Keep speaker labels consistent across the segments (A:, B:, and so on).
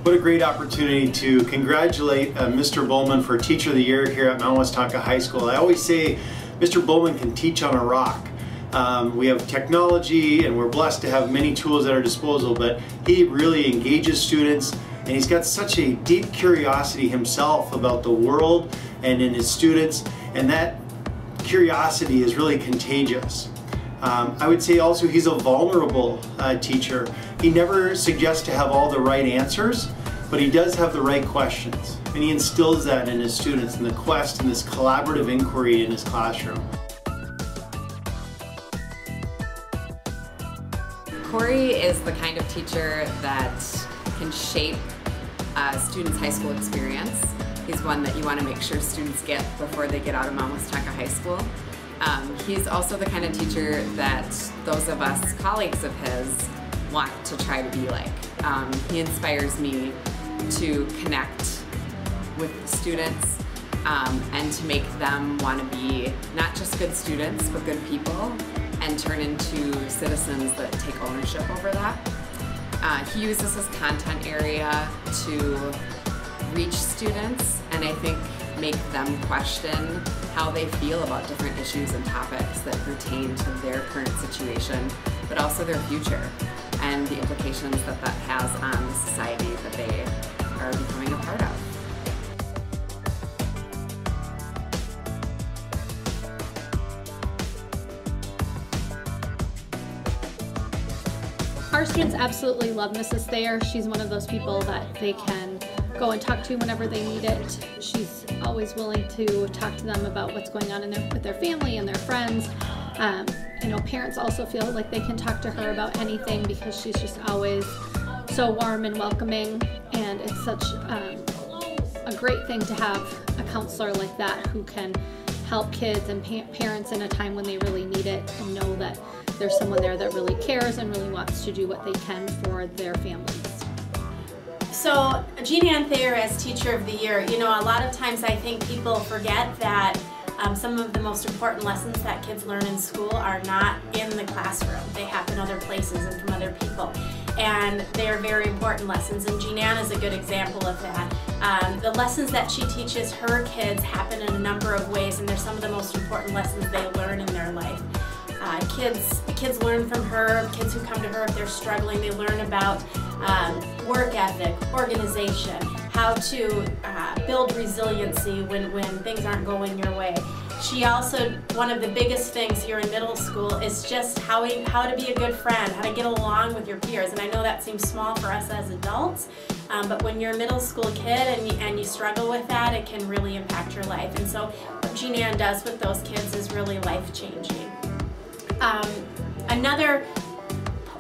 A: What a great opportunity to congratulate Mr. Bowman for Teacher of the Year here at Mount Westonka High School. I always say Mr. Bowman can teach on a rock. We have technology and we're blessed to have many tools at our disposal, but he really engages students and he's got such a deep curiosity himself about the world and in his students, and that curiosity is really contagious. I would say also he's a vulnerable teacher. He never suggests to have all the right answers, but he does have the right questions. And he instills that in his students in the quest and this collaborative inquiry in his classroom.
B: Corey is the kind of teacher that can shape a student's high school experience. He's one that you want to make sure students get before they get out of Mount Westonka High School. He's also the kind of teacher that those of us colleagues of his want to try to be like. He inspires me to connect with students and to make them want to be not just good students but good people and turn into citizens that take ownership over that. He uses his content area to reach students and I think make them question how they feel about different issues and topics that pertain to their current situation, but also their future and the implications that that has on the society that they are becoming a part of.
C: Our students absolutely love Mrs. Thayer. She's one of those people that they can go and talk to whenever they need it. She's always willing to talk to them about what's going on with their family and their friends. You know, parents also feel like they can talk to her about anything because she's just always so warm and welcoming, and it's such a great thing to have a counselor like that who can help kids and parents in a time when they really need it and know that there's someone there that really cares and really wants to do what they can for their families.
D: So Jean Ann Thayer as Teacher of the Year, you know, a lot of times I think people forget that some of the most important lessons that kids learn in school are not in the classroom. They happen other places and from other people. And they are very important lessons, and Jean Ann is a good example of that. The lessons that she teaches her kids happen in a number of ways, and they're some of the most important lessons they learn in their life. Kids learn from her, kids who come to her if they're struggling, they learn about work ethic, organization, how to build resiliency when things aren't going your way. She also, one of the biggest things here in middle school is just how to be a good friend, how to get along with your peers. And I know that seems small for us as adults, but when you're a middle school kid and you struggle with that, it can really impact your life. And so what Jean Ann does with those kids is really life-changing. Another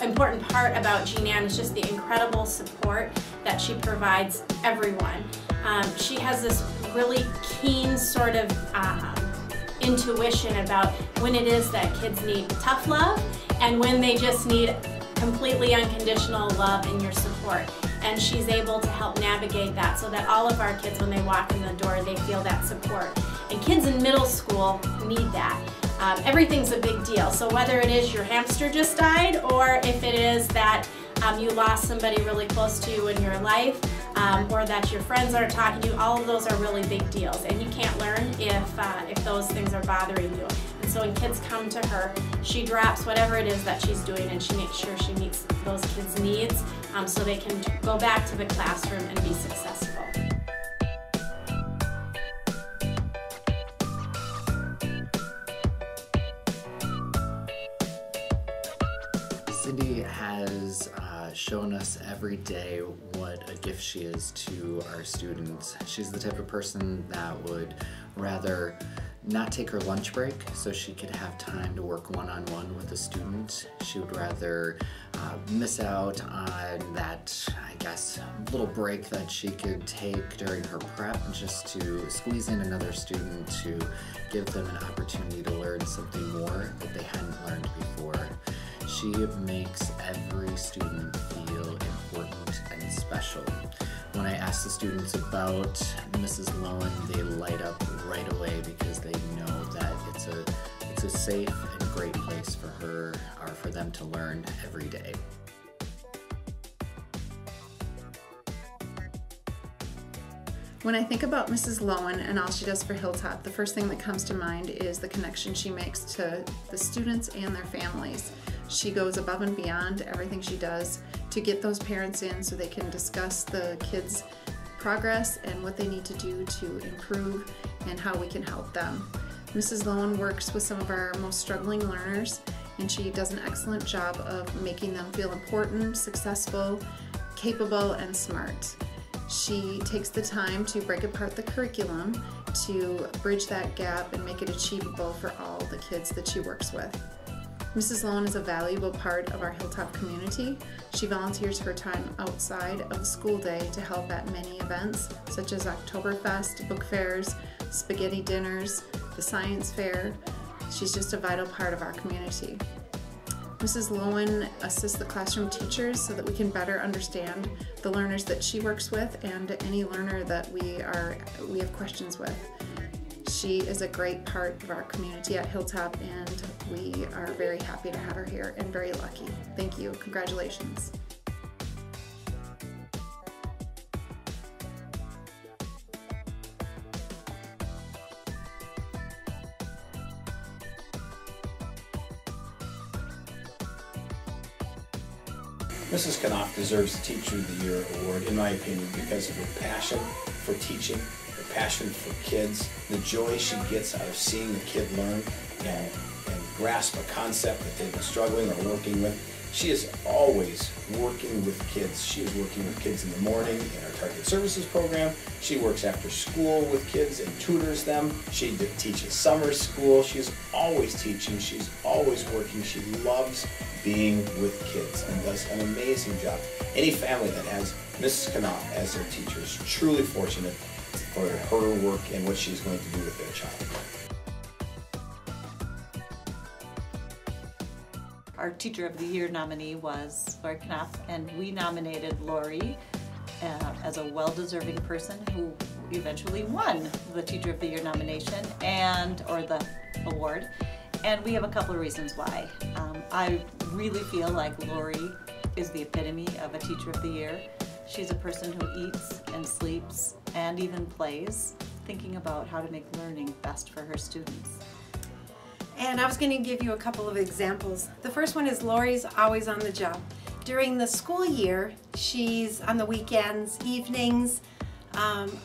D: important part about Jean Ann is just the incredible support that she provides everyone. She has this really keen sort of intuition about when it is that kids need tough love and when they just need completely unconditional love and your support. And she's able to help navigate that so that all of our kids, when they walk in the door, they feel that support. And kids in middle school need that. Everything's a big deal. So whether it is your hamster just died or if it is that you lost somebody really close to you in your life or that your friends aren't talking to you, all of those are really big deals. And you can't learn if those things are bothering you. And so when kids come to her, she drops whatever it is that she's doing and she makes sure she meets those kids' needs so they can go back to the classroom and be successful.
E: Cindy has shown us every day what a gift she is to our students. She's the type of person that would rather not take her lunch break so she could have time to work one-on-one with a student. She would rather miss out on that, I guess, little break that she could take during her prep just to squeeze in another student to give them an opportunity to learn something more that they hadn't learned before. She makes every student feel important and special. When I ask the students about Mrs. Lowen, they light up right away because they know that it's a safe and great place for her or for them to learn every day.
F: When I think about Mrs. Lowen and all she does for Hilltop, the first thing that comes to mind is the connection she makes to the students and their families. She goes above and beyond everything she does to get those parents in so they can discuss the kids' progress and what they need to do to improve and how we can help them. Mrs. Lowen works with some of our most struggling learners, and she does an excellent job of making them feel important, successful, capable, and smart. She takes the time to break apart the curriculum to bridge that gap and make it achievable for all the kids that she works with. Mrs. Lowen is a valuable part of our Hilltop community. She volunteers her time outside of the school day to help at many events such as Oktoberfest, book fairs, spaghetti dinners, the science fair. She's just a vital part of our community. Mrs. Lowen assists the classroom teachers so that we can better understand the learners that she works with and any learner that we have questions with. She is a great part of our community at Hilltop, and we are very happy to have her here and very lucky. Thank you. Congratulations.
G: Mrs. Knopf deserves the Teacher of the Year award, in my opinion, because of her passion for teaching, her passion for kids, the joy she gets out of seeing the kid learn and grasp a concept that they've been struggling or working with. She is always working with kids. She is working with kids in the morning in our Targeted Services program. She works after school with kids and tutors them. She teaches summer school. She's always teaching. She's always working. She loves being with kids and does an amazing job. Any family that has Mrs. Knopf as their teacher is truly fortunate for her work and what she's going to do with their child.
H: Our Teacher of the Year nominee was Lori Knopf, and we nominated Lori as a well-deserving person who eventually won the Teacher of the Year nomination or the award. And we have a couple of reasons why. I really feel like Lori is the epitome of a Teacher of the Year. She's a person who eats and sleeps and even plays, thinking about how to make learning best for her students.
I: And I was going to give you a couple of examples. The first one is Lori's always on the job. During the school year, she's on the weekends, evenings,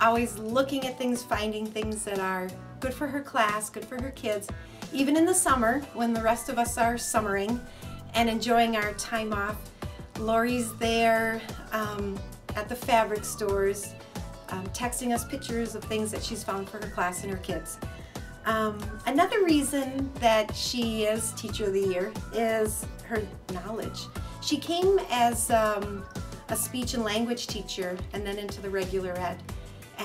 I: always looking at things, finding things that are good for her class, good for her kids. Even in the summer, when the rest of us are summering and enjoying our time off, Lori's there at the fabric stores, texting us pictures of things that she's found for her class and her kids. Another reason that she is Teacher of the Year is her knowledge. She came as a speech and language teacher and then into the regular ed,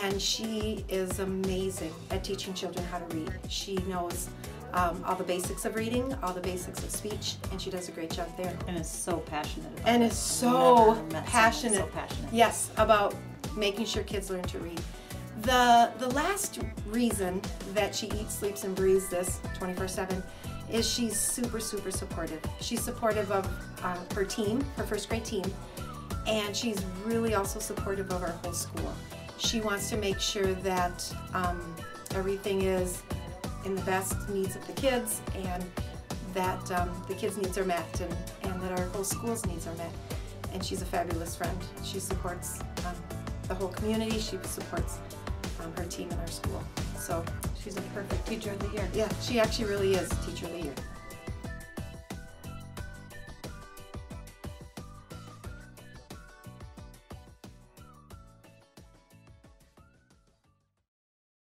I: and she is amazing at teaching children how to read. She knows all the basics of reading, all the basics of speech, and she does a great job there.
H: And is so passionate about
I: and
H: it.
I: Is so passionate.
H: So passionate.
I: Yes, about making sure kids learn to read. The last reason that she eats, sleeps, and breathes this 24/7 is she's super, super supportive. She's supportive of her team, her first grade team, and she's really also supportive of our whole school. She wants to make sure that everything is in the best needs of the kids, and that the kids' needs are met, and that our whole school's needs are met. And she's a fabulous friend. She supports the whole community. She supports her team in our school. So
H: she's a perfect Teacher of the Year.
I: Yeah, she actually really is Teacher of the Year.